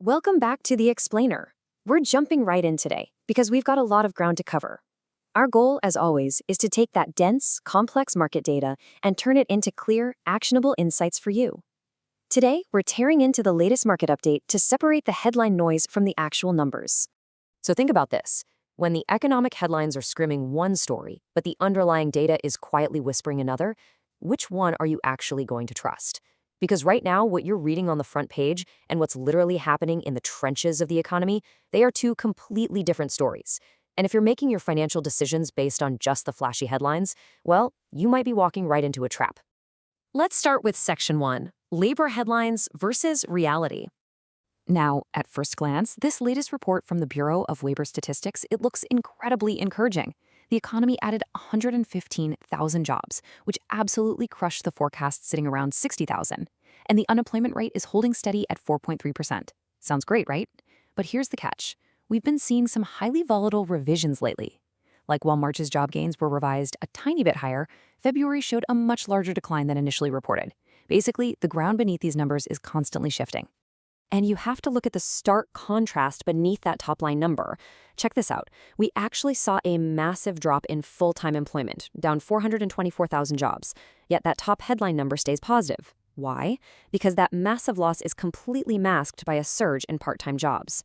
Welcome back to The Explainer. We're jumping right in today because we've got a lot of ground to cover. Our goal, as always, is to take that dense, complex market data and turn it into clear, actionable insights for you. Today, we're tearing into the latest market update to separate the headline noise from the actual numbers. So think about this. When the economic headlines are screaming one story, but the underlying data is quietly whispering another, which one are you actually going to trust? Because right now, what you're reading on the front page and what's literally happening in the trenches of the economy, they are two completely different stories. And if you're making your financial decisions based on just the flashy headlines, well, you might be walking right into a trap. Let's start with Section 1, Labor Headlines versus Reality. Now, at first glance, this latest report from the Bureau of Labor Statistics, it looks incredibly encouraging. The economy added 115,000 jobs, which absolutely crushed the forecast sitting around 60,000. And the unemployment rate is holding steady at 4.3%. Sounds great, right? But here's the catch. We've been seeing some highly volatile revisions lately. Like while March's job gains were revised a tiny bit higher, February showed a much larger decline than initially reported. Basically, the ground beneath these numbers is constantly shifting. And you have to look at the stark contrast beneath that top-line number. Check this out. We actually saw a massive drop in full-time employment, down 424,000 jobs. Yet that top headline number stays positive. Why? Because that massive loss is completely masked by a surge in part-time jobs.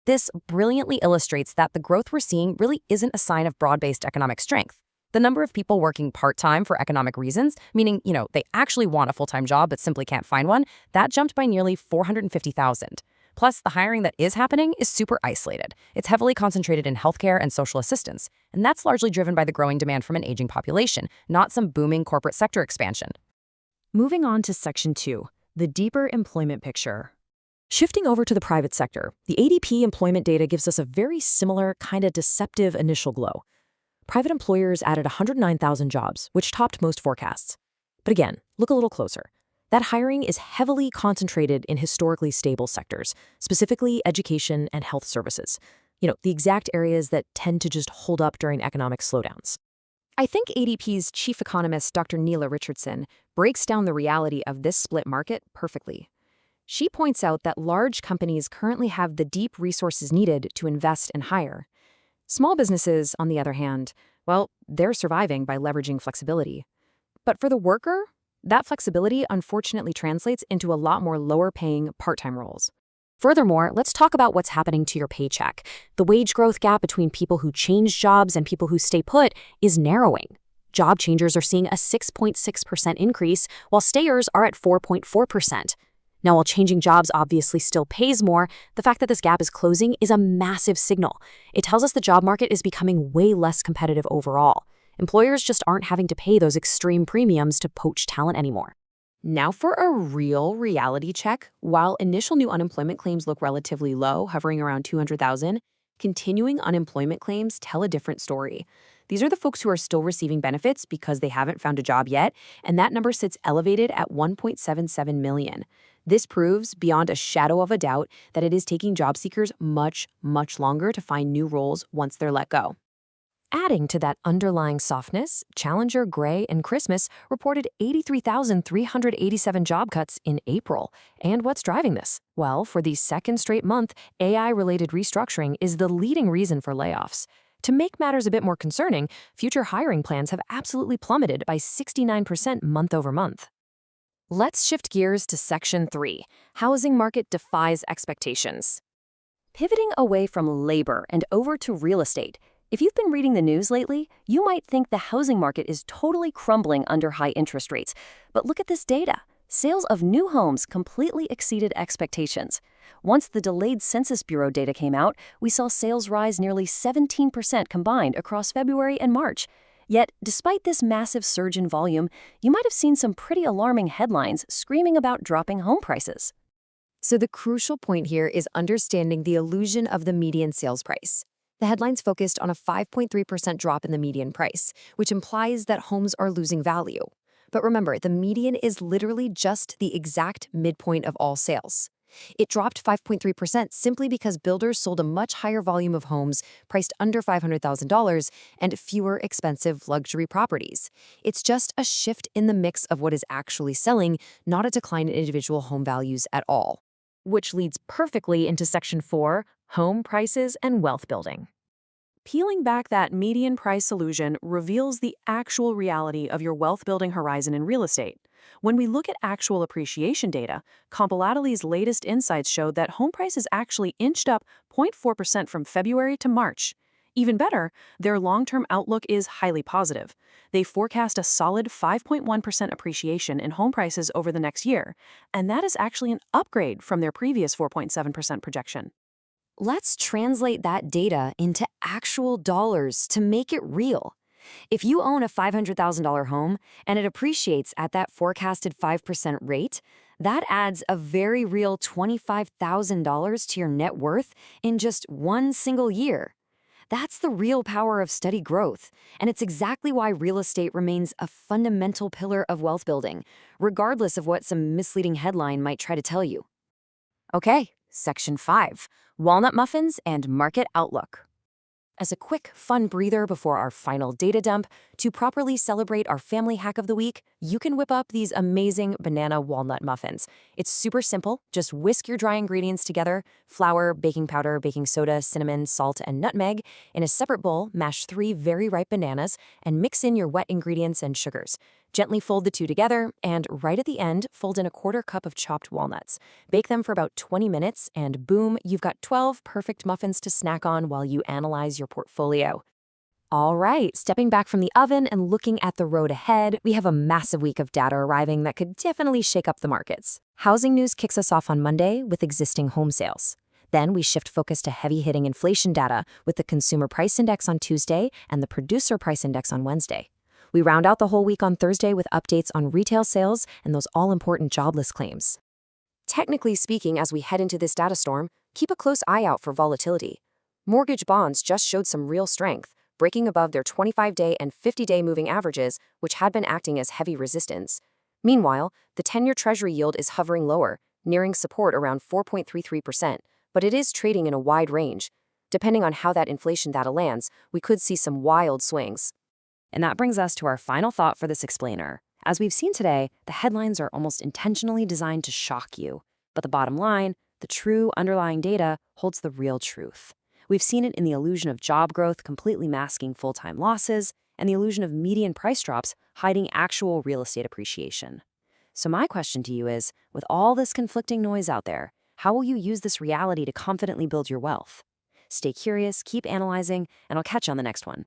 This brilliantly illustrates that the growth we're seeing really isn't a sign of broad-based economic strength. The number of people working part-time for economic reasons, meaning, they actually want a full-time job but simply can't find one, that jumped by nearly 450,000. Plus, the hiring that is happening is super isolated. It's heavily concentrated in healthcare and social assistance, and that's largely driven by the growing demand from an aging population, not some booming corporate sector expansion. Moving on to Section 2, the deeper employment picture. Shifting over to the private sector, the ADP employment data gives us a very similar, kind of deceptive initial glow. Private employers added 109,000 jobs, which topped most forecasts. But again, look a little closer. That hiring is heavily concentrated in historically stable sectors, specifically education and health services. The exact areas that tend to just hold up during economic slowdowns. I think ADP's chief economist, Dr. Neela Richardson, breaks down the reality of this split market perfectly. She points out that large companies currently have the deep resources needed to invest and hire. Small businesses, on the other hand, well, they're surviving by leveraging flexibility. But for the worker, that flexibility unfortunately translates into a lot more lower-paying part-time roles. Furthermore, let's talk about what's happening to your paycheck. The wage growth gap between people who change jobs and people who stay put is narrowing. Job changers are seeing a 6.6% increase, while stayers are at 4.4%. Now, while changing jobs obviously still pays more, the fact that this gap is closing is a massive signal. It tells us the job market is becoming way less competitive overall. Employers just aren't having to pay those extreme premiums to poach talent anymore. Now for a real reality check. While initial new unemployment claims look relatively low, hovering around 200,000, continuing unemployment claims tell a different story. These are the folks who are still receiving benefits because they haven't found a job yet, and that number sits elevated at 1.77 million. This proves, beyond a shadow of a doubt, that it is taking job seekers much, much longer to find new roles once they're let go. Adding to that underlying softness, Challenger, Gray, and Christmas reported 83,387 job cuts in April. And what's driving this? Well, for the second straight month, AI-related restructuring is the leading reason for layoffs. To make matters a bit more concerning, future hiring plans have absolutely plummeted by 69% month over month. Let's shift gears to Section 3, Housing Market Defies Expectations. Pivoting away from labor and over to real estate, if you've been reading the news lately, you might think the housing market is totally crumbling under high interest rates. But look at this data. Sales of new homes completely exceeded expectations. Once the delayed Census Bureau data came out, we saw sales rise nearly 17% combined across February and March. Yet, despite this massive surge in volume, you might have seen some pretty alarming headlines screaming about dropping home prices. So the crucial point here is understanding the illusion of the median sales price. The headlines focused on a 5.3% drop in the median price, which implies that homes are losing value. But remember, the median is literally just the exact midpoint of all sales. It dropped 5.3% simply because builders sold a much higher volume of homes priced under $500,000 and fewer expensive luxury properties. It's just a shift in the mix of what is actually selling, not a decline in individual home values at all. which leads perfectly into Section 4, home prices and wealth building. Peeling back that median price illusion reveals the actual reality of your wealth building horizon in real estate. When we look at actual appreciation data, Compilately's latest insights showed that home prices actually inched up 0.4% from February to March. Even better, their long-term outlook is highly positive. They forecast a solid 5.1% appreciation in home prices over the next year, and that is actually an upgrade from their previous 4.7% projection. Let's translate that data into actual dollars to make it real. If you own a $500,000 home and it appreciates at that forecasted 5% rate, that adds a very real $25,000 to your net worth in just one single year. That's the real power of steady growth, and it's exactly why real estate remains a fundamental pillar of wealth building, regardless of what some misleading headline might try to tell you. Okay, Section 5, Walnut Muffins and Market Outlook. As a quick, fun breather before our final data dump, to properly celebrate our family hack of the week, you can whip up these amazing banana walnut muffins. It's super simple. Just whisk your dry ingredients together, flour, baking powder, baking soda, cinnamon, salt, and nutmeg. In a separate bowl, mash 3 very ripe bananas and mix in your wet ingredients and sugars. Gently fold the two together, and right at the end, fold in a 1/4 cup of chopped walnuts. Bake them for about 20 minutes, and boom, you've got 12 perfect muffins to snack on while you analyze your portfolio. All right, stepping back from the oven and looking at the road ahead, we have a massive week of data arriving that could definitely shake up the markets. Housing news kicks us off on Monday with existing home sales. Then we shift focus to heavy-hitting inflation data with the Consumer Price Index on Tuesday and the Producer Price Index on Wednesday. We round out the whole week on Thursday with updates on retail sales and those all-important jobless claims. Technically speaking, as we head into this data storm, keep a close eye out for volatility. Mortgage bonds just showed some real strength, breaking above their 25-day and 50-day moving averages, which had been acting as heavy resistance. Meanwhile, the 10-year Treasury yield is hovering lower, nearing support around 4.33%, but it is trading in a wide range. Depending on how that inflation data lands, we could see some wild swings. And that brings us to our final thought for this explainer. As we've seen today, the headlines are almost intentionally designed to shock you. But the bottom line, the true underlying data, holds the real truth. We've seen it in the illusion of job growth completely masking full-time losses, and the illusion of median price drops hiding actual real estate appreciation. So my question to you is, with all this conflicting noise out there, how will you use this reality to confidently build your wealth? Stay curious, keep analyzing, and I'll catch you on the next one.